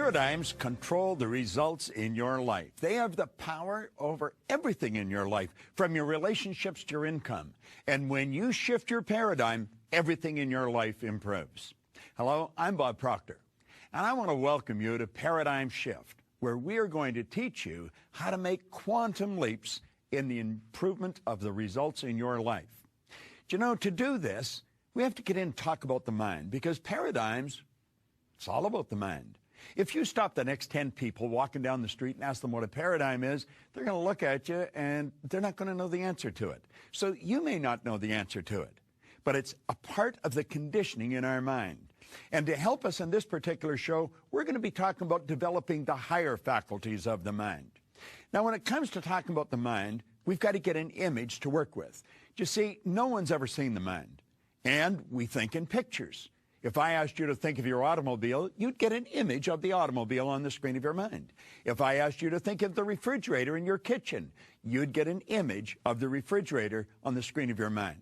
Paradigms control the results in your life. They have the power over everything in your life, from your relationships to your income. And when you shift your paradigm, everything in your life improves. Hello, I'm Bob Proctor, and I want to welcome you to Paradigm Shift, where we are going to teach you how to make quantum leaps in the improvement of the results in your life. Do you know, to do this, we have to get in and talk about the mind, because paradigms, it's all about the mind. If you stop the next 10 people walking down the street and ask them what a paradigm is, they're going to look at you and they're not going to know the answer to it. So you may not know the answer to it, but it's a part of the conditioning in our mind. And to help us in this particular show, we're going to be talking about developing the higher faculties of the mind. Now, when it comes to talking about the mind, we've got to get an image to work with. You see, no one's ever seen the mind, and we think in pictures. If I asked you to think of your automobile, you'd get an image of the automobile on the screen of your mind. If I asked you to think of the refrigerator in your kitchen, you'd get an image of the refrigerator on the screen of your mind.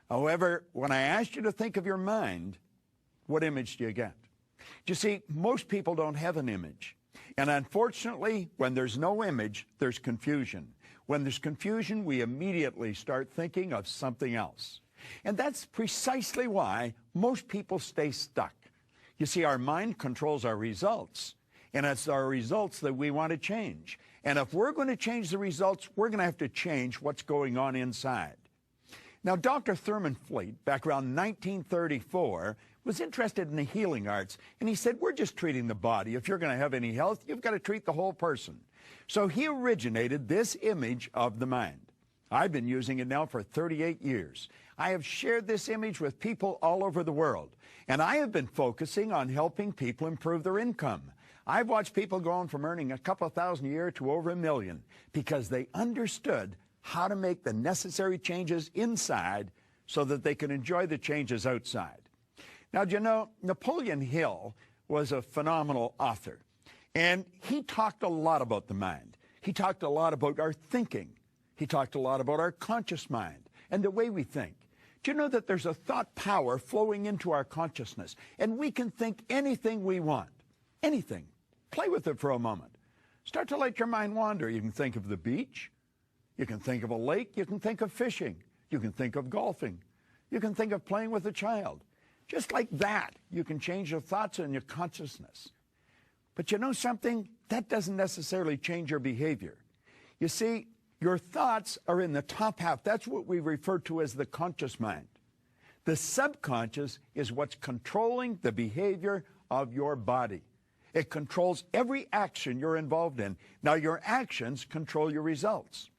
However, when I asked you to think of your mind, what image do you get? You see, most people don't have an image. And unfortunately, when there's no image, there's confusion. When there's confusion, we immediately start thinking of something else. And that's precisely why most people stay stuck. You see, our mind controls our results, and it's our results that we want to change. And if we're going to change the results, we're going to have to change what's going on inside. Now, Dr. Thurman Fleet, back around 1934, was interested in the healing arts, and he said, we're just treating the body. If you're going to have any health, you've got to treat the whole person. So he originated this image of the mind. I've been using it now for 38 years. I have shared this image with people all over the world, and I have been focusing on helping people improve their income. I've watched people going from earning a couple of thousand a year to over $1 million because they understood how to make the necessary changes inside so that they can enjoy the changes outside. Now, you know, Napoleon Hill was a phenomenal author, and he talked a lot about the mind. He talked a lot about our thinking. He talked a lot about our conscious mind and the way we think. Do you know that there's a thought power flowing into our consciousness, and we can think anything we want, anything. Play with it for a moment. Start to let your mind wander. You can think of the beach. You can think of a lake. You can think of fishing. You can think of golfing. You can think of playing with a child. Just like that, you can change your thoughts and your consciousness. But you know something? That doesn't necessarily change your behavior. You see, your thoughts are in the top half. That's what we refer to as the conscious mind. The subconscious is what's controlling the behavior of your body. It controls every action you're involved in. Now, your actions control your results.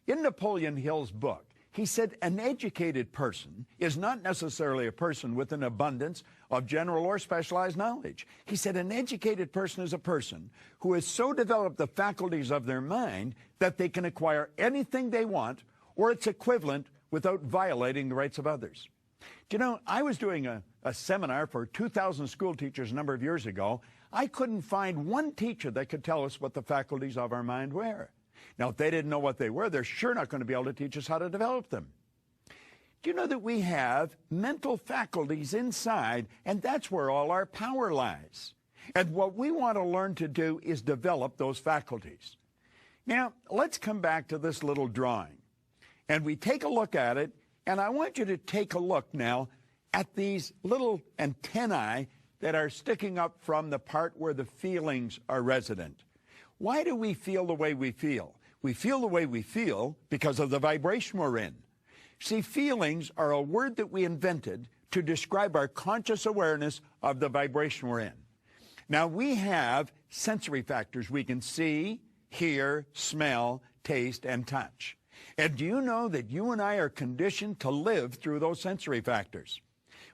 In Napoleon Hill's book, he said an educated person is not necessarily a person with an abundance of general or specialized knowledge. He said an educated person is a person who has so developed the faculties of their mind that they can acquire anything they want or its equivalent without violating the rights of others. Do you know, I was doing a seminar for 2,000 school teachers a number of years ago. I couldn't find one teacher that could tell us what the faculties of our mind were. Now, if they didn't know what they were, they're sure not going to be able to teach us how to develop them. Do you know that we have mental faculties inside, and that's where all our power lies? And what we want to learn to do is develop those faculties. Now, let's come back to this little drawing. And we take a look at it, and I want you to take a look now at these little antennae that are sticking up from the part where the feelings are resident. Why do we feel the way we feel? We feel the way we feel because of the vibration we're in. See, feelings are a word that we invented to describe our conscious awareness of the vibration we're in. Now, we have sensory factors. We can see, hear, smell, taste, and touch. And do you know that you and I are conditioned to live through those sensory factors?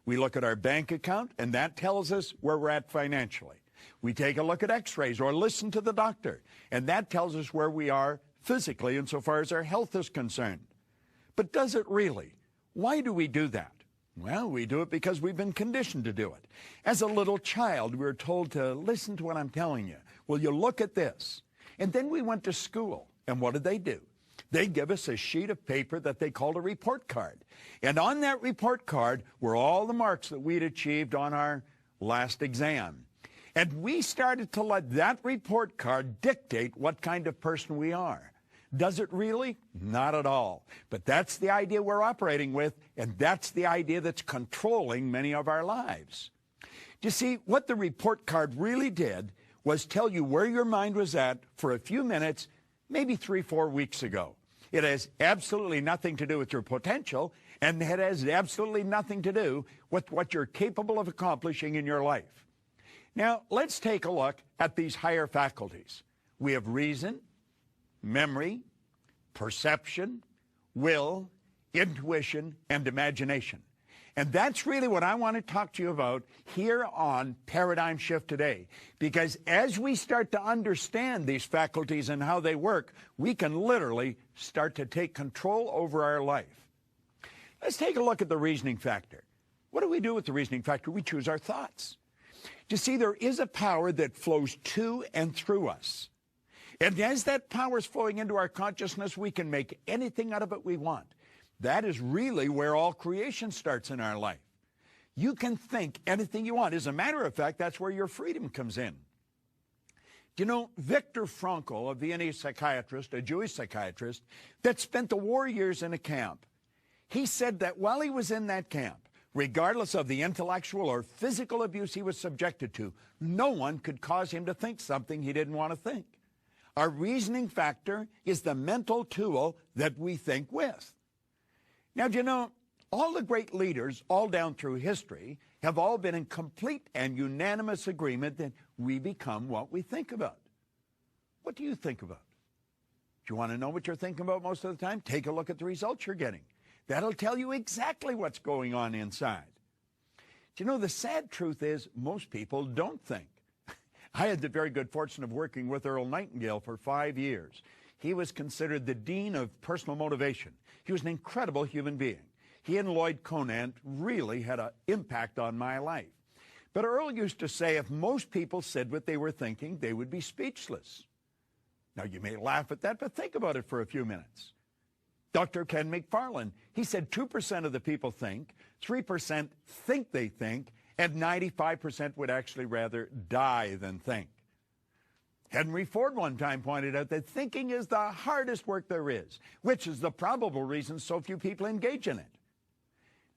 We look at our bank account, and that tells us where we're at financially. We take a look at x-rays or listen to the doctor, and that tells us where we are physically insofar as our health is concerned. But does it really? Why do we do that? Well, we do it because we've been conditioned to do it. As a little child, we were told to listen to what I'm telling you. Well, you look at this. And then we went to school, and what did they do? They give us a sheet of paper that they called a report card. And on that report card were all the marks that we'd achieved on our last exam. And we started to let that report card dictate what kind of person we are. Does it really? Not at all. But that's the idea we're operating with, and that's the idea that's controlling many of our lives. You see, what the report card really did was tell you where your mind was at for a few minutes, maybe 3-4 weeks ago. It has absolutely nothing to do with your potential, and it has absolutely nothing to do with what you're capable of accomplishing in your life. Now, let's take a look at these higher faculties. We have reason, memory, perception, will, intuition, and imagination. And that's really what I want to talk to you about here on Paradigm Shift today. Because as we start to understand these faculties and how they work, we can literally start to take control over our life. Let's take a look at the reasoning factor. What do we do with the reasoning factor? We choose our thoughts. You see, there is a power that flows to and through us. And as that power is flowing into our consciousness, we can make anything out of it we want. That is really where all creation starts in our life. You can think anything you want. As a matter of fact, that's where your freedom comes in. You know, Viktor Frankl, a Viennese psychiatrist, a Jewish psychiatrist, that spent the war years in a camp, he said that while he was in that camp, regardless of the intellectual or physical abuse he was subjected to, no one could cause him to think something he didn't want to think. Our reasoning factor is the mental tool that we think with. Now, you know, all the great leaders all down through history have all been in complete and unanimous agreement that we become what we think about. What do you think about? Do you want to know what you're thinking about most of the time? Take a look at the results you're getting. That'll tell you exactly what's going on inside. Do you know, the sad truth is most people don't think. I had the very good fortune of working with Earl Nightingale for 5 years. He was considered the dean of personal motivation. He was an incredible human being. He and Lloyd Conant really had an impact on my life. But Earl used to say if most people said what they were thinking, they would be speechless. Now, you may laugh at that, but think about it for a few minutes. Dr. Ken McFarland, he said 2% of the people think, 3% think they think, and 95% would actually rather die than think. Henry Ford one time pointed out that thinking is the hardest work there is, which is the probable reason so few people engage in it.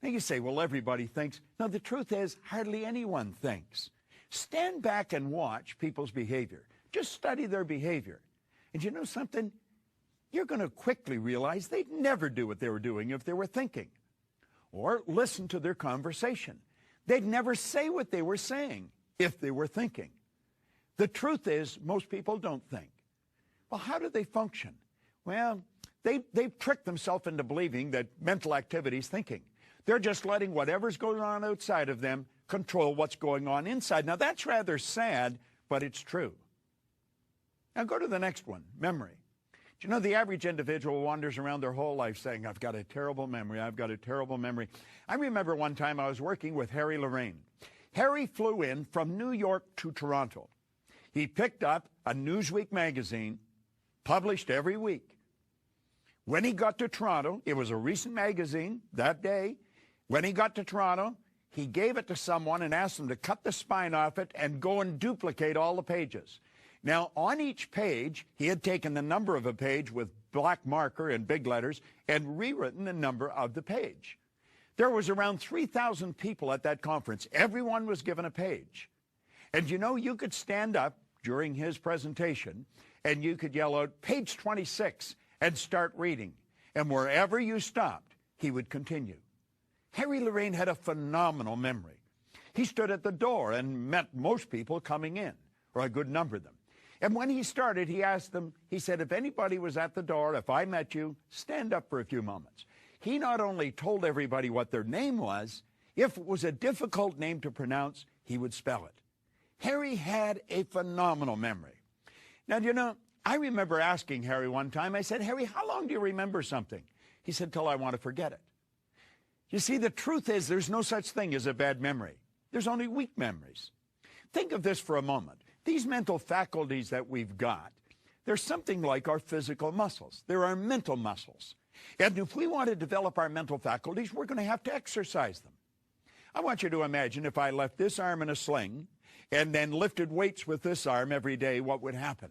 Now you say, well, everybody thinks. No, the truth is hardly anyone thinks. Stand back and watch people's behavior. Just study their behavior. And you know something? You're going to quickly realize they'd never do what they were doing if they were thinking. Or listen to their conversation. They'd never say what they were saying if they were thinking. The truth is, most people don't think. Well, how do they function? Well, they've tricked themselves into believing that mental activity is thinking. They're just letting whatever's going on outside of them control what's going on inside. Now, that's rather sad, but it's true. Now, go to the next one, memory. Do you know the average individual wanders around their whole life saying, I've got a terrible memory, I've got a terrible memory. I remember one time I was working with Harry Lorraine. Harry flew in from New York to Toronto. He picked up a Newsweek magazine, published every week. When he got to Toronto, it was a recent magazine that day. When he got to Toronto, he gave it to someone and asked them to cut the spine off it and go and duplicate all the pages. Now, on each page, he had taken the number of a page with black marker and big letters and rewritten the number of the page. There was around 3,000 people at that conference. Everyone was given a page. And you know, you could stand up during his presentation and you could yell out, page 26, and start reading. And wherever you stopped, he would continue. Harry Lorraine had a phenomenal memory. He stood at the door and met most people coming in, or a good number of them. And when he started, he asked them, he said, if anybody was at the door, if I met you, stand up for a few moments. He not only told everybody what their name was, if it was a difficult name to pronounce, he would spell it. Harry had a phenomenal memory. Now, you know, I remember asking Harry one time, I said, Harry, how long do you remember something? He said, till I want to forget it. You see, the truth is there's no such thing as a bad memory. There's only weak memories. Think of this for a moment. These mental faculties that we've got, they're something like our physical muscles. They're our mental muscles. And if we want to develop our mental faculties, we're going to have to exercise them. I want you to imagine if I left this arm in a sling and then lifted weights with this arm every day, what would happen?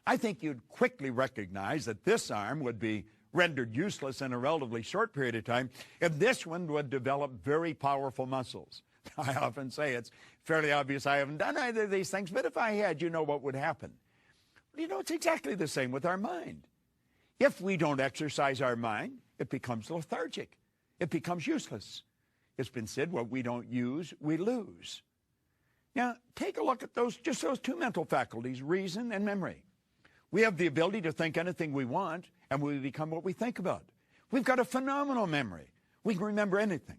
I think you'd quickly recognize that this arm would be rendered useless in a relatively short period of time, and this one would develop very powerful muscles. I often say it's fairly obvious I haven't done either of these things, but if I had, you know what would happen. You know, it's exactly the same with our mind. If we don't exercise our mind, it becomes lethargic. It becomes useless. It's been said, what we don't use, we lose. Now, take a look at those two mental faculties, reason and memory. We have the ability to think anything we want, and we become what we think about. We've got a phenomenal memory. We can remember anything.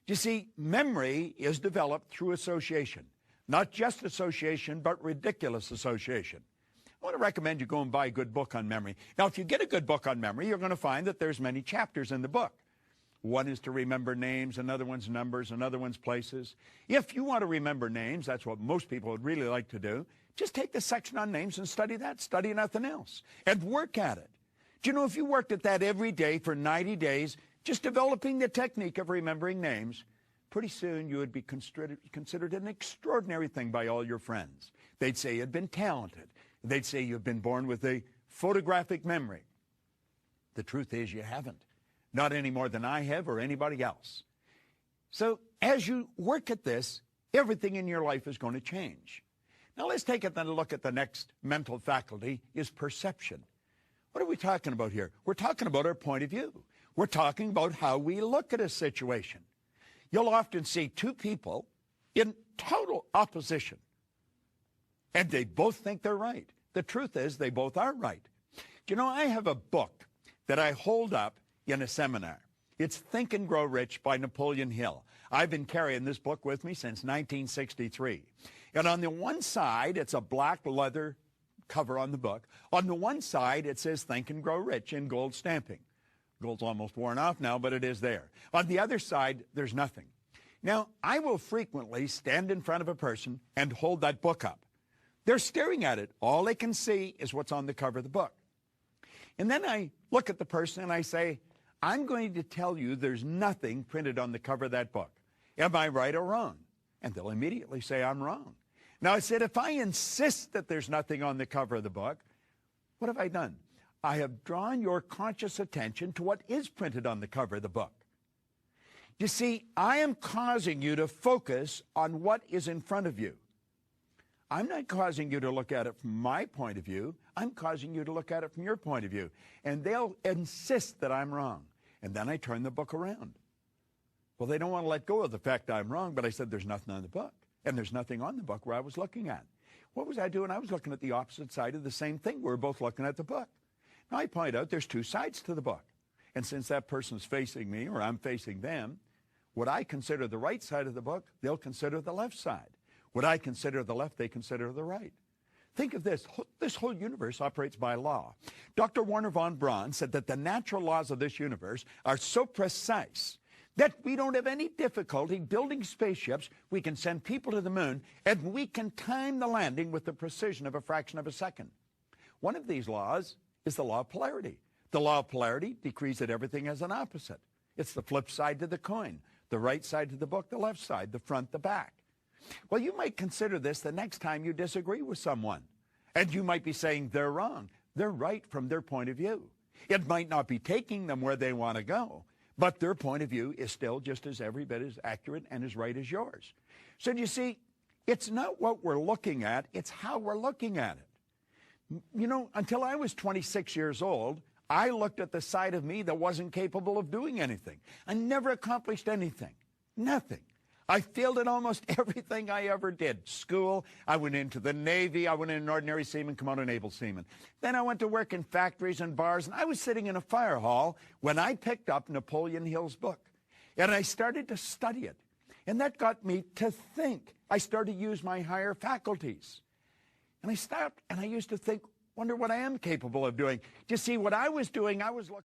You see, memory is developed through association. Not just association, but ridiculous association. I want to recommend you go and buy a good book on memory. Now, if you get a good book on memory, you're going to find that there's many chapters in the book. One is to remember names, another one's numbers, another one's places. If you want to remember names, that's what most people would really like to do, just take the section on names and study that, study nothing else, and work at it. Do you know, if you worked at that every day for 90 days, just developing the technique of remembering names, pretty soon you would be considered an extraordinary thing by all your friends. They'd say you'd been talented. They'd say you've been born with a photographic memory. The truth is you haven't. Not any more than I have or anybody else. So as you work at this, everything in your life is going to change. Now let's take a look at the next mental faculty, is perception. What are we talking about here? We're talking about our point of view. We're talking about how we look at a situation. You'll often see two people in total opposition, and they both think they're right. The truth is they both are right. You know, I have a book that I hold up in a seminar. It's Think and Grow Rich by Napoleon Hill. I've been carrying this book with me since 1963. And on the one side, it's a black leather cover on the book. On the one side, it says Think and Grow Rich in gold stamping. Gold's almost worn off now, but it is there. On the other side, there's nothing. Now, I will frequently stand in front of a person and hold that book up. They're staring at it. All they can see is what's on the cover of the book. And then I look at the person and I say, I'm going to tell you there's nothing printed on the cover of that book. Am I right or wrong? And they'll immediately say I'm wrong. Now, I said, if I insist that there's nothing on the cover of the book, what have I done? I have drawn your conscious attention to what is printed on the cover of the book. You see, I am causing you to focus on what is in front of you. I'm not causing you to look at it from my point of view. I'm causing you to look at it from your point of view. And they'll insist that I'm wrong. And then I turn the book around. Well, they don't want to let go of the fact I'm wrong, but I said there's nothing on the book. And there's nothing on the book where I was looking at. What was I doing? I was looking at the opposite side of the same thing. We're both looking at the book. Now, I point out there's two sides to the book. And since that person's facing me or I'm facing them, what I consider the right side of the book, they'll consider the left side. What I consider the left, they consider the right. Think of this. This whole universe operates by law. Dr. Wernher von Braun said that the natural laws of this universe are so precise that we don't have any difficulty building spaceships. We can send people to the moon, and we can time the landing with the precision of a fraction of a second. One of these laws is the law of polarity. The law of polarity decrees that everything has an opposite. It's the flip side to the coin, the right side to the book, the left side, the front, the back. Well, you might consider this the next time you disagree with someone. And you might be saying they're wrong. They're right from their point of view. It might not be taking them where they want to go, but their point of view is still just as every bit as accurate and as right as yours. So you see, it's not what we're looking at, it's how we're looking at it. You know, until I was 26 years old, I looked at the side of me that wasn't capable of doing anything. I never accomplished anything. Nothing. I failed at almost everything I ever did. School, I went into the Navy, I went in an ordinary seaman, come out an able seaman. Then I went to work in factories and bars, and I was sitting in a fire hall when I picked up Napoleon Hill's book. And I started to study it. And that got me to think. I started to use my higher faculties. And I stopped, and I used to think, wonder what I am capable of doing. You see, what I was doing, I was looking.